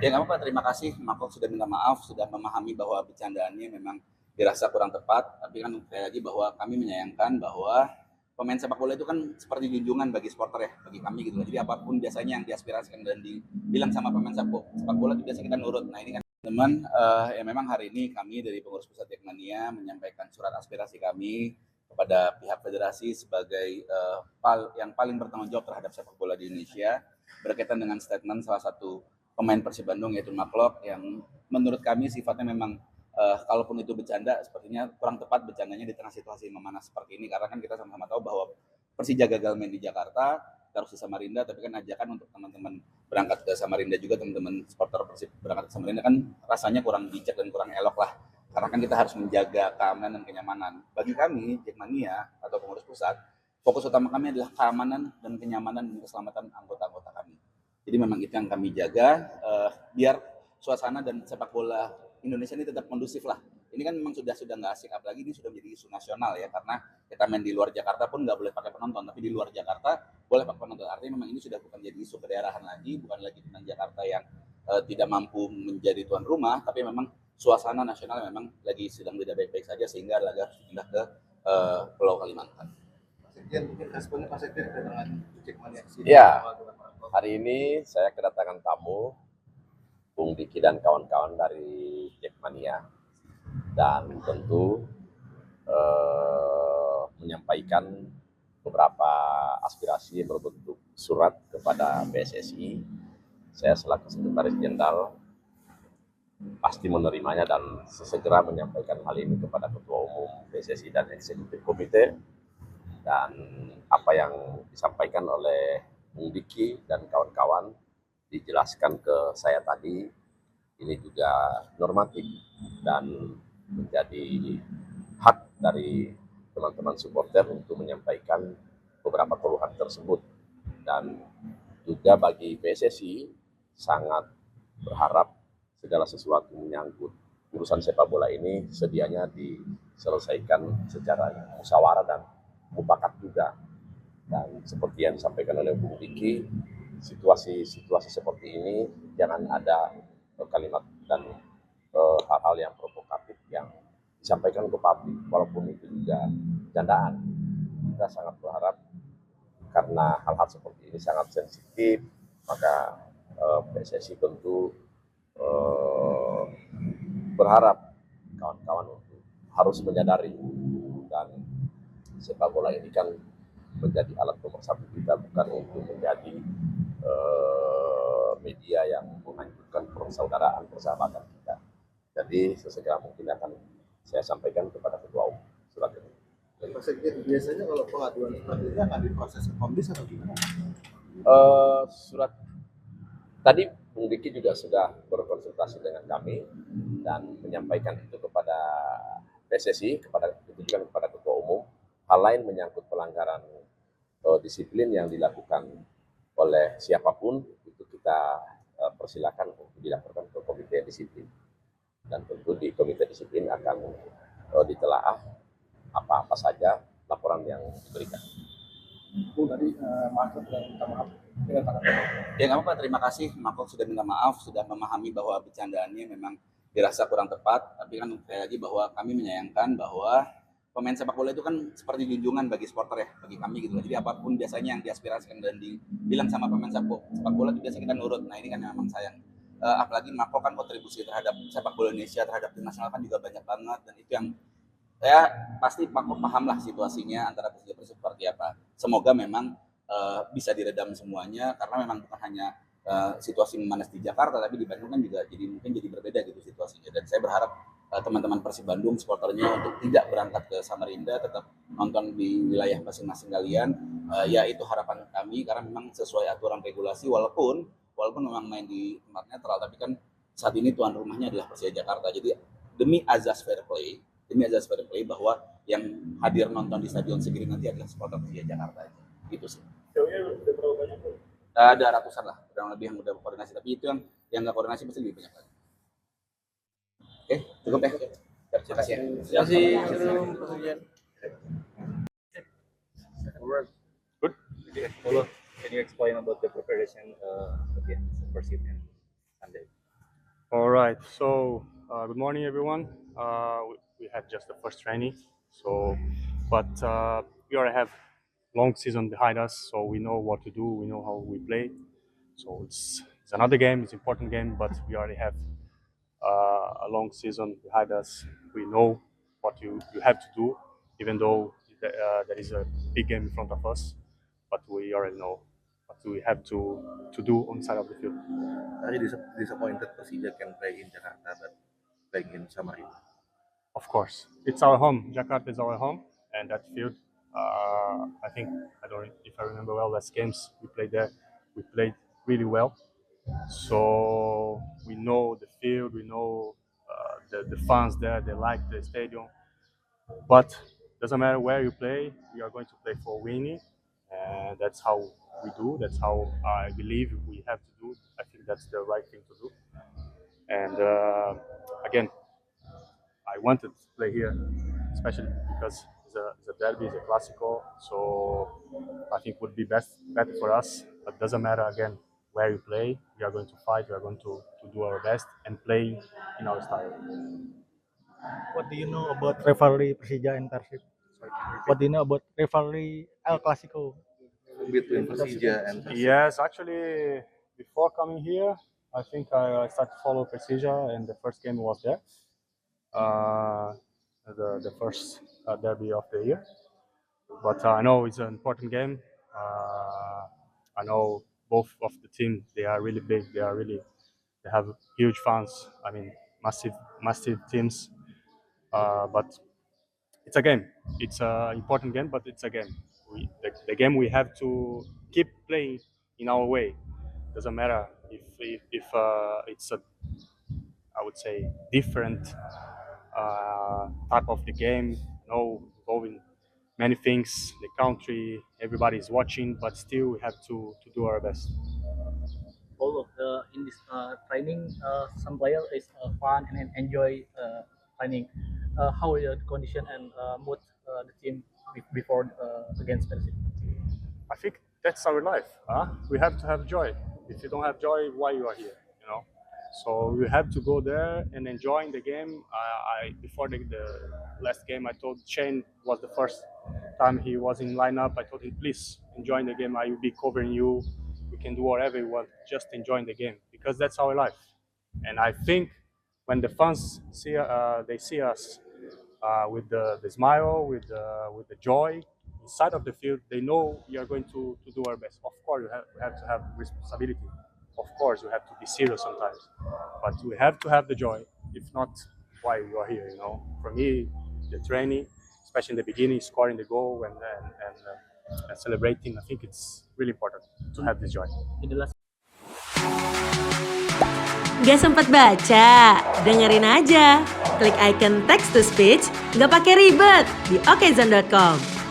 Ya nggak apa-apa, terima kasih. Mako sudah minta maaf, sudah memahami bahwa bercandaannya memang dirasa kurang tepat. Tapi kan sekali lagi bahwa kami menyayangkan bahwa pemain sepak bola itu kan seperti junjungan bagi supporter ya, bagi kami gitu. Jadi apapun biasanya yang diaspirasikan dan dibilang sama pemain sepak bola itu biasa kita nurut. Nah ini kan teman, ya memang hari ini kami dari pengurus pusat Jackmania menyampaikan surat aspirasi kami kepada pihak federasi sebagai yang paling bertanggung jawab terhadap sepak bola di Indonesia berkaitan dengan statement salah satu pemain Persib Bandung yaitu Maklok yang menurut kami sifatnya memang kalaupun itu bercanda sepertinya kurang tepat bercandanya di tengah situasi memanas seperti ini karena kan kita sama-sama tahu bahwa Persija gagal main di Jakarta terus di Samarinda tapi kan ajakan untuk teman-teman berangkat ke Samarinda juga teman-teman supporter Persib berangkat ke Samarinda kan rasanya kurang bijak dan kurang elok lah karena kan kita harus menjaga keamanan dan kenyamanan bagi kami Jackmania atau pengurus pusat fokus utama kami adalah keamanan dan kenyamanan dan keselamatan anggota-anggota kami. Jadi memang itu yang kami jaga biar suasana dan sepak bola Indonesia ini tetap kondusif lah. Ini kan memang sudah nggak asik, apalagi ini sudah menjadi isu nasional ya, karena kita main di luar Jakarta pun nggak boleh pakai penonton, tapi di luar Jakarta boleh pakai penonton. Artinya memang ini sudah bukan jadi isu kedaerahan lagi, bukan lagi tentang Jakarta yang tidak mampu menjadi tuan rumah, tapi memang suasana nasional memang lagi sedang tidak baik-baik saja sehingga laga harus pindah ke Pulau Kalimantan. Ya, hari ini saya kedatangan tamu Bung Diki dan kawan-kawan dari Jackmania dan tentu menyampaikan beberapa aspirasi berbentuk surat kepada PSSI. Saya selaku Sekretaris Jenderal pasti menerimanya dan sesegera menyampaikan hal ini kepada Ketua Umum PSSI dan Eksekutif Komite. Dan apa yang disampaikan oleh Bung Diki dan kawan-kawan dijelaskan ke saya tadi, ini juga normatif dan menjadi hak dari teman-teman supporter untuk menyampaikan beberapa keluhan tersebut. Dan juga bagi PSSI sangat berharap segala sesuatu menyangkut urusan sepak bola ini sedianya diselesaikan secara musyawarah dan mufakat juga. Dan seperti yang disampaikan oleh Bung Diki, situasi seperti ini jangan ada kalimat dan hal-hal yang provokatif yang disampaikan ke publik, walaupun itu juga candaan. Kita sangat berharap karena hal-hal seperti ini sangat sensitif, maka PSSI tentu berharap kawan-kawan untuk harus menyadari dan sepak bola ini kan menjadi alat nomor satu kita, bukan untuk menjadi media yang menghancurkan persaudaraan persahabatan kita. Jadi sesegera mungkin akan saya sampaikan kepada Ketua Umum surat ini. Biasanya kalau pengaduan seperti ini akan diproses Komdis atau gimana? Surat tadi Bung Diki juga sudah berkonsultasi dengan kami dan menyampaikan itu kepada PSSI, kepada Ketua Umum. Hal lain menyangkut pelanggaran disiplin yang dilakukan oleh siapapun itu kita persilakan untuk dilaporkan ke Komite Disiplin. Dan tentu di Komite Disiplin akan ditelaah apa-apa saja laporan yang diberikan. Bu, tadi Marco sudah minta maaf. Ya nggak apa-apa, terima kasih. Mako sudah minta maaf, sudah memahami bahwa bercandaannya memang dirasa kurang tepat. Tapi kan sekali lagi bahwa kami menyayangkan bahwa pemain sepak bola itu kan seperti junjungan bagi supporter ya, bagi kami gitu. Jadi apapun biasanya yang diaspirasikan dan dibilang sama pemain sepak bola itu biasa kita nurut. Nah ini kan memang sayang. Apalagi Mako kan kontribusi terhadap sepak bola Indonesia, terhadap tim nasional kan juga banyak banget. Dan itu yang ya pasti Mako paham lah situasinya antara Persija seperti apa. Semoga memang bisa diredam semuanya karena memang bukan hanya situasi memanas di Jakarta tapi di Bandung kan juga mungkin jadi berbeda gitu situasinya dan saya berharap teman-teman Persib Bandung supporternya untuk tidak berangkat ke Samarinda, tetap nonton di wilayah masing-masing kalian. Ya itu harapan kami karena memang sesuai aturan regulasi walaupun memang main di tempat netral tapi kan saat ini tuan rumahnya adalah Persija Jakarta. Jadi demi azas fair play bahwa yang hadir nonton di Stadion Sigiri nanti adalah supporter Persija Jakarta aja. Gitu sih. Jauhnya udah berapa banyak? Ada ratusan lah, kurang lebih yang udah koordinasi. Tapi itu yang nggak koordinasi pasti lebih banyak lagi. Oke, cukup ya. Terima kasih. Terima kasih. Good. Can you explain about the preparation against Persib and All right. So good morning, everyone. We had just the first training, but we already have long season behind us, so we know what to do. We know how we play. So it's another game. It's an important game, but we already have a long season behind us. We know what you have to do, even though there is a big game in front of us. But we already know what we have to do on the side of the field. Are you disappointed Persija can play in Jakarta but playing in Samarinda? Of course, it's our home. Jakarta is our home, and that field. I think if I remember well, last games we played there, we played really well. So we know the field, we know the fans there. They like the stadium, but doesn't matter where you play. We are going to play for winning, and that's how we do. That's how I believe we have to do. I think that's the right thing to do. And again, I wanted to play here, especially because it's a derby, it's a classical. So I think would be better for us. But doesn't matter again where you play. We are going to fight. We are going to do our best and play in our style. What do you know about rivalry Persija and Persib? What do you know about rivalry El Clasico? Between Persija and Persib. Yes, actually, before coming here, I think I started to follow Persija, and the first game was there. The first derby of the year. But I know it's an important game. I know both of the team, they are really big. They have huge fans. I mean, massive teams. But it's a game. It's an important game, but it's a game. The game we have to keep playing in our way. Doesn't matter if it's a, I would say, different type of the game. No, involving many things. The country, everybody is watching, but still we have to do our best. Although in this training, some player is fun and enjoy training. How is the condition and mood the team before against Persib? I think that's our life. We have to have joy. If you don't have joy, why you are here? You know. So you have to go there and enjoying the game. I before the last game, I told Shane was the first time he was in lineup. I told him, please enjoy the game. I will be covering you. We can do whatever you want. Just enjoying the game because that's our life. And I think when the fans they see us with the smile, with the joy inside of the field, they know we are going to do our best. Of course, we have to have responsibility. Of course, we have to be serious sometimes, but we have to have the joy. If not, why you are here? You know, for me, the training, especially in the beginning, scoring the goal and celebrating, I think it's really important to have this joy. In the last Gak sempat baca? Dengerin aja. Klik icon text to speech, gak pakai ribet di okezone.com.